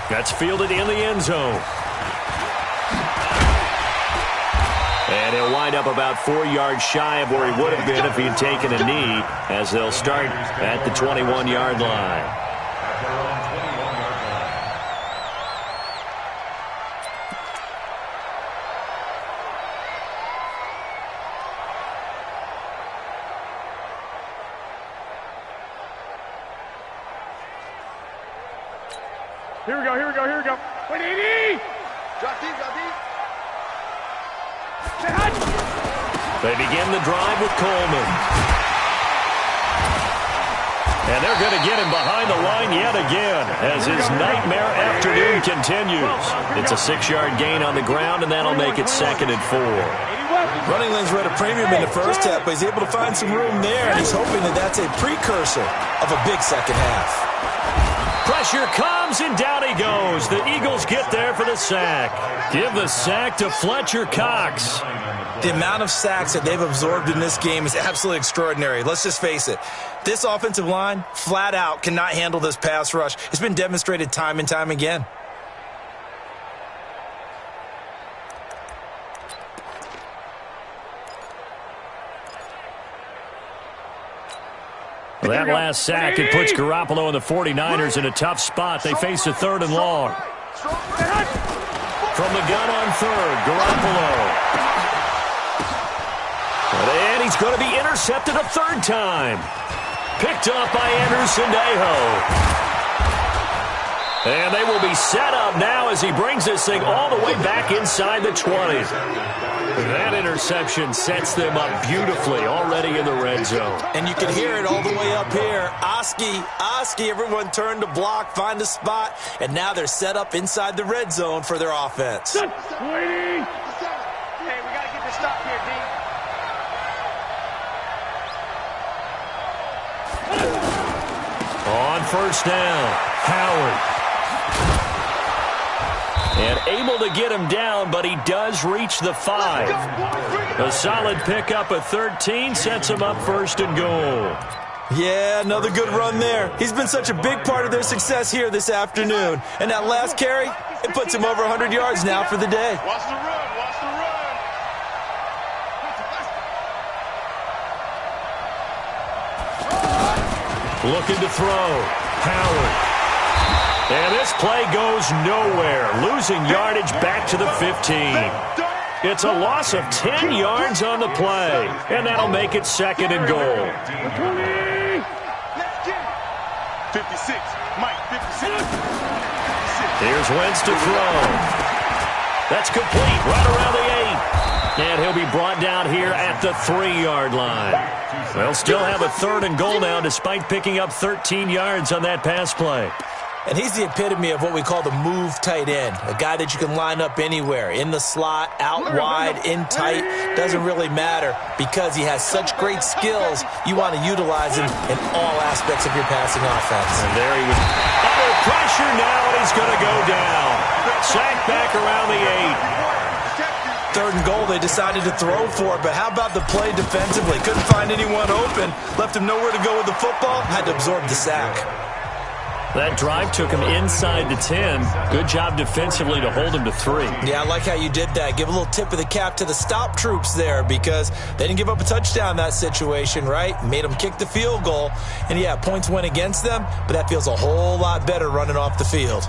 That's fielded in the end zone. And he'll wind up about 4 yards shy of where he would have been if he had taken a knee, as they'll start at the 21-yard line. Here we go. Wait, 80! Drop deep. They begin the drive with Coleman. And they're going to get him behind the line yet again as his nightmare afternoon continues. It's a 6-yard gain on the ground, and that'll make it 2nd and 4. Running lanes were at a premium in the first half, but he's able to find some room there, and he's hoping that that's a precursor of a big second half. Pressure comes, and down he goes. The Eagles get there for the sack. Give the sack to Fletcher Cox. The amount of sacks that they've absorbed in this game is absolutely extraordinary. Let's just face it. This offensive line, flat out, cannot handle this pass rush. It's been demonstrated time and time again. That last sack, it puts Garoppolo and the 49ers in a tough spot. They face a 3rd and long. From the gun on 3rd, Garoppolo. And he's going to be intercepted a 3rd time. Picked up by Anderson-Dejo. And they will be set up now as he brings this thing all the way back inside the 20. That interception sets them up beautifully already in the red zone. And you can hear it all the way up here. Oski, everyone turned to block, find a spot, and now they're set up inside the red zone for their offense. Waiting. Hey, we got to get this stop here, D. On 1st down, Howard. And able to get him down, but he does reach the 5. A solid pickup of 13 sets him up 1st and goal. Yeah, another good run there. He's been such a big part of their success here this afternoon. And that last carry, it puts him over 100 yards now for the day. Watch the run. Looking to throw. Howard. And this play goes nowhere. Losing yardage back to the 15. It's a loss of 10 yards on the play. And that'll make it 2nd and goal. 56. Mike, 56. Here's Wentz to throw. That's complete right around the 8. And he'll be brought down here at the 3-yard line. They'll still have a 3rd and goal now despite picking up 13 yards on that pass play. And he's the epitome of what we call the move tight end, a guy that you can line up anywhere, in the slot, out wide, in tight, doesn't really matter because he has such great skills. You want to utilize him in all aspects of your passing offense. And there he was under pressure now, and he's going to go down. Sacked back around the 8. 3rd and goal, they decided to throw for it, but how about the play defensively? Couldn't find anyone open, left him nowhere to go with the football, had to absorb the sack. That drive took him inside the 10. Good job defensively to hold him to 3. Yeah, I like how you did that. Give a little tip of the cap to the stop troops there because they didn't give up a touchdown in that situation, right? Made them kick the field goal. And, yeah, points went against them, but that feels a whole lot better running off the field.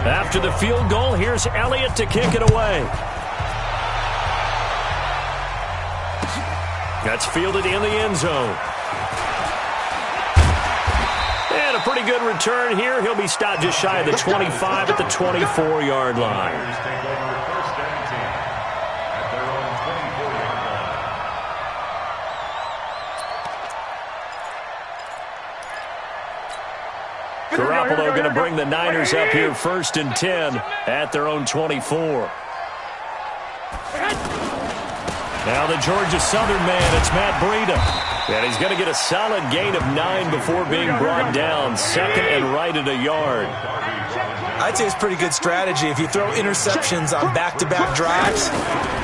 After the field goal, here's Elliott to kick it away. That's fielded in the end zone. And a pretty good return here. He'll be stopped just shy of the 25 at the 24-yard line. Garoppolo going to bring the Niners up here 1st and 10 at their own 24. Now the Georgia Southern man, it's Matt Breida. And he's going to get a solid gain of 9 before being brought down. 2nd and right at a yard. I'd say it's pretty good strategy. If you throw interceptions on back-to-back drives,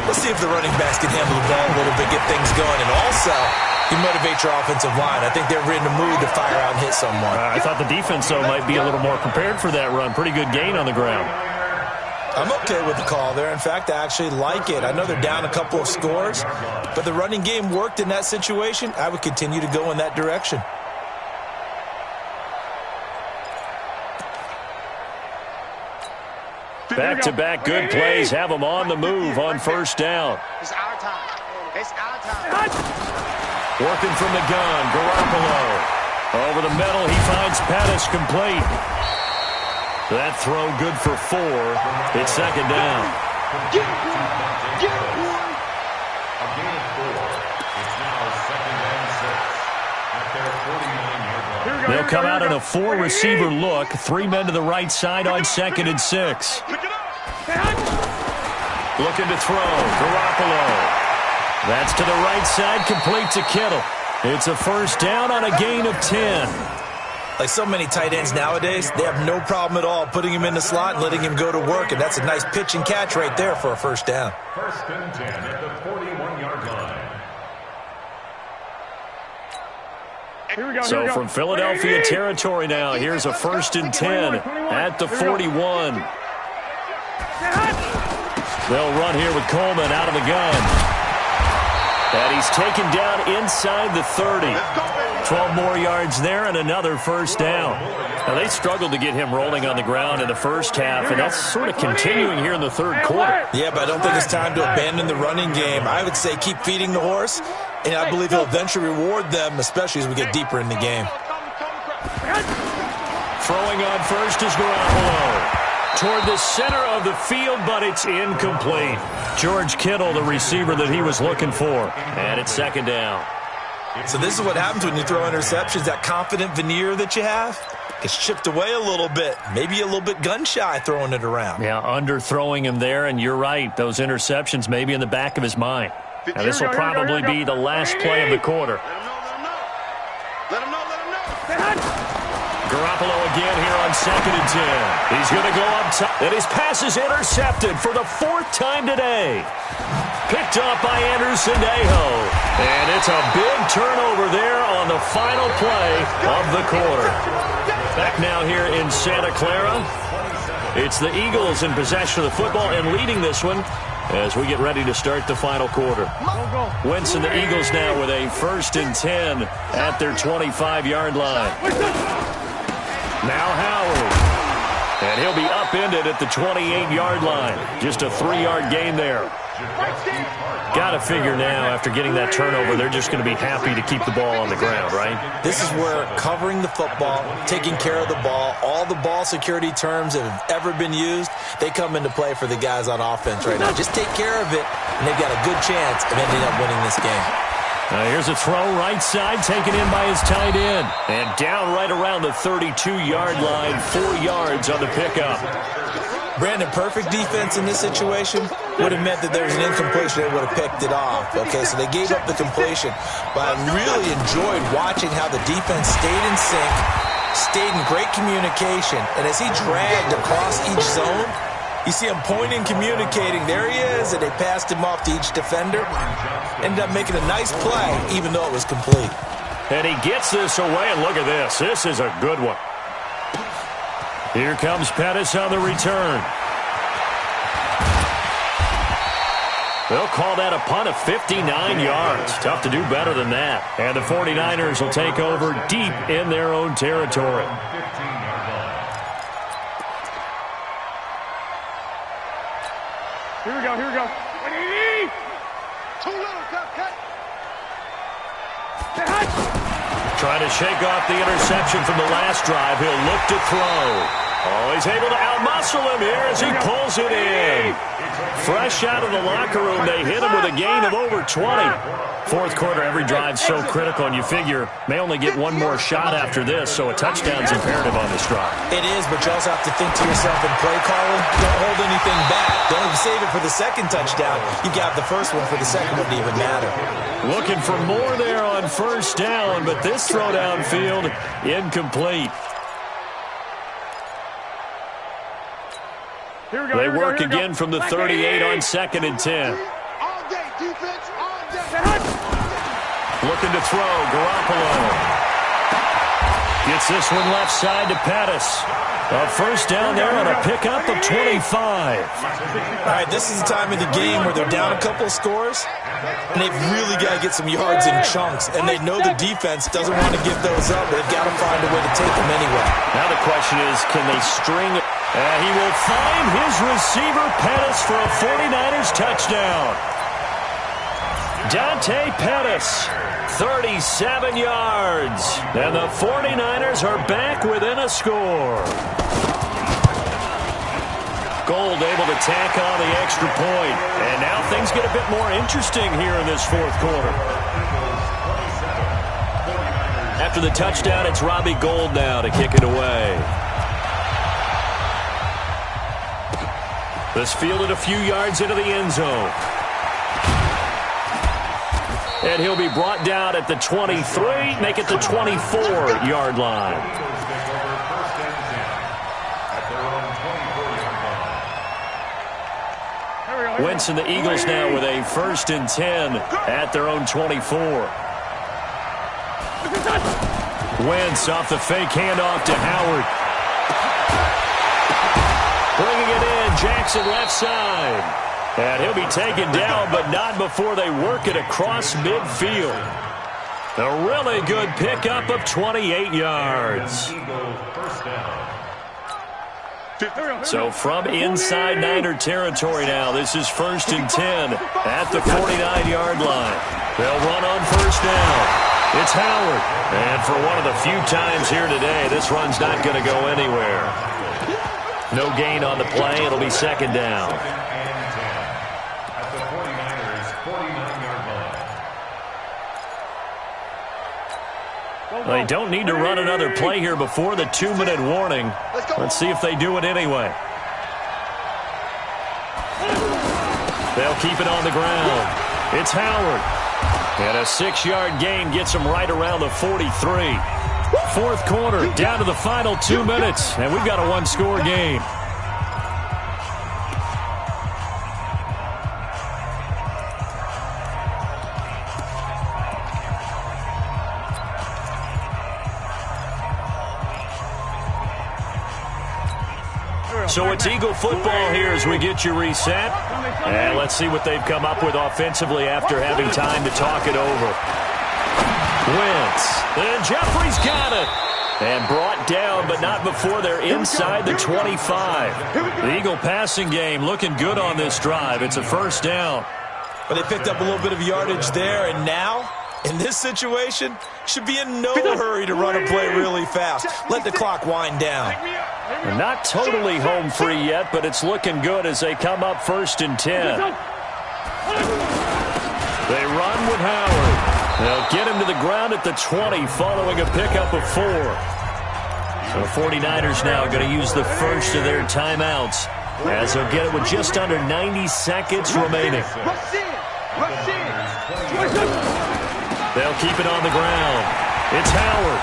let's see if the running backs can handle the ball a little bit, get things going. And also, You motivate your offensive line. I think they're in the mood to fire out and hit someone. I thought the defense, though, might be a little more prepared for that run. Pretty good gain on the ground. I'm okay with the call there. In fact, I actually like it. I know they're down a couple of scores, but the running game worked in that situation. I would continue to go in that direction. Back-to-back good plays have them on the move on first down. It's our time. It's our time. Working from the gun, Garoppolo. Over the middle, he finds Pettis complete. That throw good for 4. It's second down. Get one. Get one. A gain of 4. It's now second and 6 at their 49-yard line. They'll come out in a 4-receiver look. 3 men to the right side on second and 6. Looking to throw. Garoppolo. That's to the right side, complete to Kittle. It's a first down on a gain of 10. Like so many tight ends nowadays, they have no problem at all putting him in the slot and letting him go to work, and that's a nice pitch and catch right there for a first down. First and 10 at the 41-yard line. So from Philadelphia territory now, here's a first and 10 at the 41. They'll run here with Coleman out of the gun. And he's taken down inside the 30. 12 more yards there and another first down. Now, they struggled to get him rolling on the ground in the first half, and that's sort of continuing here in the third quarter. Yeah, but I don't think it's time to abandon the running game. I would say keep feeding the horse, and I believe he'll eventually reward them, especially as we get deeper in the game. Throwing on first is Garoppolo. Toward the center of the field, but it's incomplete. George Kittle, the receiver that he was looking for. And it's second down. So this is what happens when you throw interceptions. That confident veneer that you have gets chipped away a little bit. Maybe a little bit gun-shy throwing it around. Yeah, underthrowing him there, and you're right. Those interceptions may be in the back of his mind. Now, this will probably be the last play of the quarter. Let him know. Garoppolo again here on second and 10. He's going to go up top. And his pass is intercepted for the 4th time today. Picked up by Anderson-Aho. And it's a big turnover there on the final play of the quarter. Back now here in Santa Clara. It's the Eagles in possession of the football and leading this one as we get ready to start the final quarter. Wentz and the Eagles now with a first and 10 at their 25-yard line. Now Howard. And he'll be upended at the 28-yard line. Just a 3-yard gain there. Got to figure now, after getting that turnover, they're just going to be happy to keep the ball on the ground, right? This is where covering the football, taking care of the ball, all the ball security terms that have ever been used, they come into play for the guys on offense right now. Just take care of it, and they've got a good chance of ending up winning this game. Now here's a throw right side, taken in by his tight end. And down right around the 32-yard line, 4 yards on the pickup. Brandon, perfect defense in this situation would have meant that there was an incompletion. They would have picked it off. Okay, so they gave up the completion. But I really enjoyed watching how the defense stayed in sync, stayed in great communication. And as he dragged across each zone, you see him pointing, communicating. There he is, and they passed him off to each defender. Ended up making a nice play, even though it was complete. And he gets this away, and look at this. This is a good one. Here comes Pettis on the return. They'll call that a punt of 59 yards. Tough to do better than that. And the 49ers will take over deep in their own territory. Here we go. Too little, cut. Trying to shake off the interception from the last drive. He'll look to throw. Oh, he's able to outmuscle him here as he pulls it in. Fresh out of the locker room, they hit him with a gain of over 20. Fourth quarter, every drive so critical, and you figure may only get one more shot after this, so a touchdown's imperative on this drive. It is, but you also have to think to yourself in play calling, don't hold anything back. Don't save it for the second touchdown. You got the first one for the second one to even matter. Looking for more there on first down, but this throw downfield incomplete. They work again from the 38 on second and 10. All day, defense, all day. Looking to throw. Garoppolo gets this one left side to Pettis. A first down there on a pickup of 25. All right, this is the time of the game where they're down a couple of scores, and they've really got to get some yards in chunks, and they know the defense doesn't want to give those up, but they've got to find a way to take them anyway. Now the question is, can they string it? And he will find his receiver, Pettis, for a 49ers touchdown. Dante Pettis, 37 yards. And the 49ers are back within a score. Gold able to tack on the extra point. And now things get a bit more interesting here in this fourth quarter. After the touchdown, it's Robbie Gould now to kick it away. This fielded a few yards into the end zone. And he'll be brought down at the 23, make it the 24-yard line. Wentz and the Eagles now with a 1st and 10 at their own 24. Wentz off the fake handoff to Howard. Bringing it in, Jackson left side. And he'll be taken down, but not before they work it across midfield. A really good pickup of 28 yards. So from inside Niner territory now, this is 1st and 10 at the 49-yard line. They'll run on 1st down. It's Howard. And for one of the few times here today, this run's not going to go anywhere. No gain on the play. It'll be 2nd down. They don't need to run another play here before the 2-minute warning. Let's see if they do it anyway. They'll keep it on the ground. It's Howard. And a 6-yard gain gets him right around the 43. Fourth quarter, down to the final 2 minutes, and we've got a 1-score game. So it's Eagle football here as we get you reset. And let's see what they've come up with offensively after having time to talk it over. Wentz. And Jeffrey's got it. And brought down, but not before they're inside the 25. The Eagle passing game looking good on this drive. It's a 1st down. But they picked up a little bit of yardage there, and now, in this situation, should be in no hurry to run a play really fast. Let the clock wind down. And not totally home free yet, but it's looking good as they come up 1st and 10. They run with Howard. They'll get him to the ground at the 20 following a pickup of 4. So the 49ers now going to use the first of their timeouts as they'll get it with just under 90 seconds remaining. They'll keep it on the ground. It's Howard.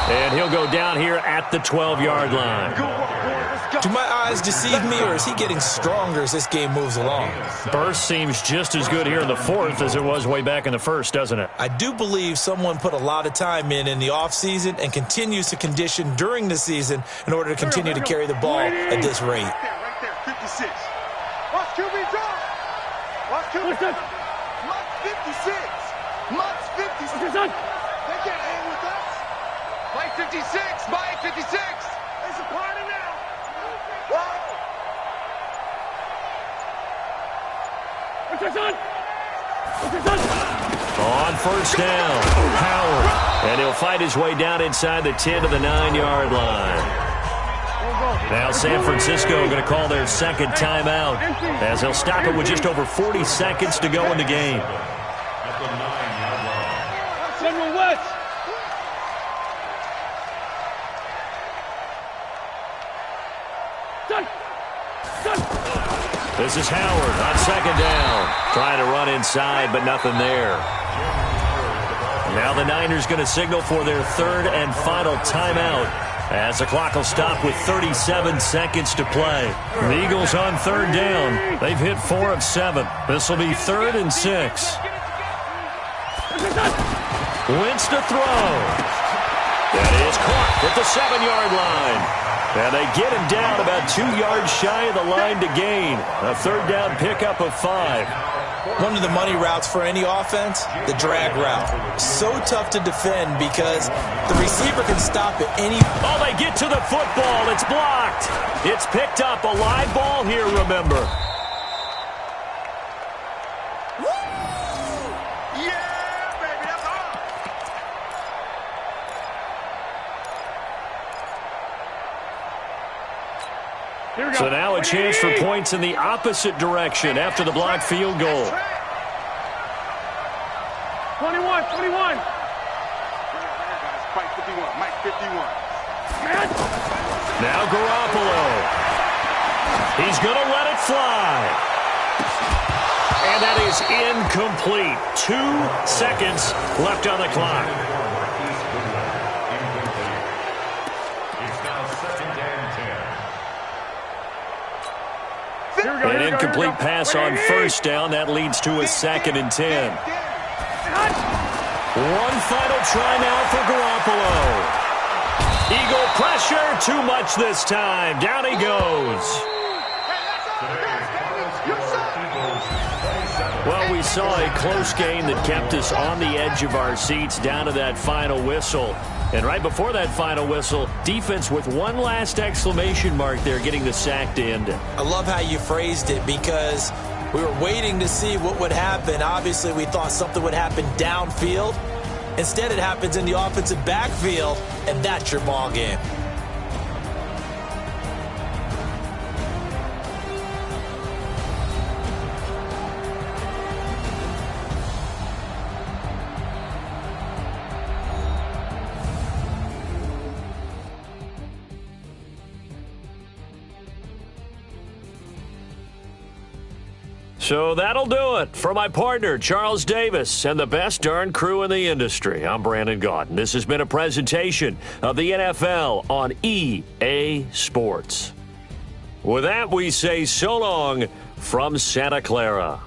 And he'll go down here at the 12-yard line. Do my eyes deceive me, or is he getting stronger as this game moves along? Burst seems just as good here in the 4th as it was way back in the 1st, doesn't it? I do believe someone put a lot of time in the offseason and continues to condition during the season in order to continue to carry the ball at this rate. Right there, 56. Watch QB drop. Watch QB drop. Mutt's 56. Mutt's 56. They can't hang with us. Mike 56. Mike 56. It's a party now. What? On 1st down, Howard. And he'll fight his way down inside the 10 to the 9-yard line. Now San Francisco going to call their 2nd timeout as they'll stop it with just over 40 seconds to go in the game. This is Howard on 2nd down. Trying to run inside, but nothing there. Now the Niners going to signal for their 3rd and final timeout as the clock will stop with 37 seconds to play. The Eagles on 3rd down. They've hit 4 of 7. This will be 3rd and 6. Wins to throw. That is caught at the 7-yard line. And they get him down about 2 yards shy of the line to gain. A third down pickup of 5. One of the money routes for any offense, the drag route. So tough to defend because the receiver can stop at any... Oh, they get to the football. It's blocked. It's picked up. A live ball here, remember. So now a chance for points in the opposite direction after the blocked field goal. 21. Mike 51. Now Garoppolo. He's going to let it fly. And that is incomplete. 2 seconds left on the clock. An incomplete pass on first down. That leads to a 2nd and 10. One final try now for Garoppolo. Eagle pressure. Too much this time. Down he goes. Well, we saw a close game that kept us on the edge of our seats down to that final whistle. And right before that final whistle, defense with one last exclamation mark there, getting the sack to end it. I love how you phrased it because we were waiting to see what would happen. Obviously, we thought something would happen downfield. Instead, it happens in the offensive backfield, and that's your ball game. So that'll do it for my partner, Charles Davis, and the best darn crew in the industry. I'm Brandon Gaudin. This has been a presentation of the NFL on EA Sports. With that, we say so long from Santa Clara.